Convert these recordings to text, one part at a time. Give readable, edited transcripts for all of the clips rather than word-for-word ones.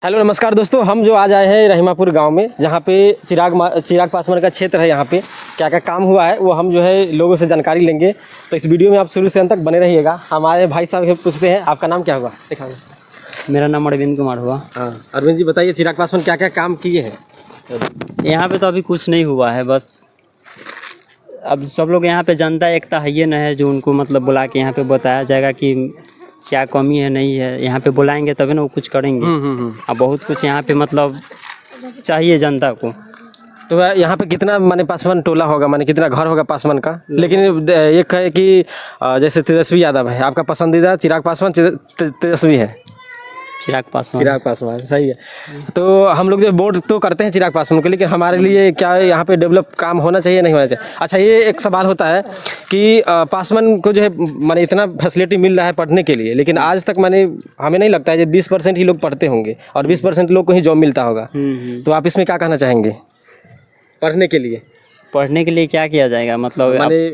Hello नमस्कार दोस्तों, हम जो आज आए हैं रहीमापुर गांव में, जहां पे चिराग पासवान का क्षेत्र है। यहाँ पे क्या क्या काम हुआ है वो हम जो है लोगों से जानकारी लेंगे। तो इस वीडियो में आप शुरू से अंत तक बने रहिएगा। हमारे भाई साहब से पूछते हैं, आपका नाम क्या हुआ? दिखाओ। मेरा नाम अरविंद कुमार हुआ। हाँ अरविंद जी, बताइए चिराग पासवान क्या क्या काम किए हैं? यहाँ पे तो अभी कुछ नहीं हुआ है, बस अब सब लोग यहाँ पे जनता एकता है ये न है जो उनको मतलब बुला के यहाँ पे बताया जाएगा कि क्या कमी है नहीं है। यहाँ पे बुलाएंगे तभी ना वो कुछ करेंगे। अब बहुत कुछ यहाँ पे मतलब चाहिए जनता को। तो यहाँ पे कितना माने पासवान टोला होगा, माने कितना घर होगा पासवान का? लेकिन एक है कि जैसे तेजस्वी यादव है, आपका पसंदीदा चिराग पासवान तेजस्वी है? चिराग पासवान। चिराग पासवान सही है। तो हम लोग जो वोट तो करते हैं चिराग पासवान को, लेकिन हमारे लिए क्या यहाँ पे डेवलप काम होना चाहिए नहीं होना चाहिए? अच्छा, ये एक सवाल होता है कि पासवान को जो है माने इतना फैसिलिटी मिल रहा है पढ़ने के लिए, लेकिन आज तक माने हमें नहीं लगता है कि 20% ही लोग पढ़ते होंगे और 20% लोग को ही जॉब मिलता होगा। तो आप इसमें क्या कहना चाहेंगे पढ़ने के लिए? पढ़ने के लिए क्या किया जाएगा मतलब माने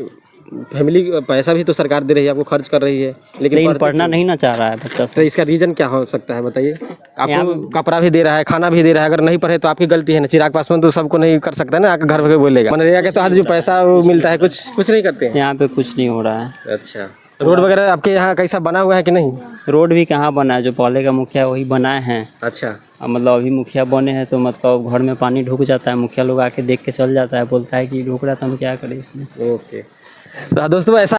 फैमिली पैसा भी तो सरकार दे रही है, आपको खर्च कर रही है, लेकिन पढ़ना नहीं ना चाह रहा है बच्चा तो सब। इसका रीजन क्या हो सकता है बताइए? आपको कपड़ा भी दे रहा है, खाना भी दे रहा है, अगर नहीं पढ़े तो आपकी गलती है ना। चिराग पासवान तो सबको नहीं कर सकता ना, आकर घर पे बोलेगा। मनरेगा के तहत जो पैसा मिलता है कुछ नहीं करते हैं। यहाँ पे कुछ नहीं हो रहा है। अच्छा, रोड वगैरह आपके यहाँ कैसा बना हुआ है कि नहीं? रोड भी कहाँ बना है, जो पहले का मुखिया वही बनाए हैं। अच्छा, अब मतलब अभी मुखिया बने हैं तो मतलब घर में पानी ढुक जाता है, मुखिया लोग आके देख के चल जाता है, बोलता है कि ढुक रहा है तो हम क्या करें इसमें। ओके। तो दोस्तों ऐसा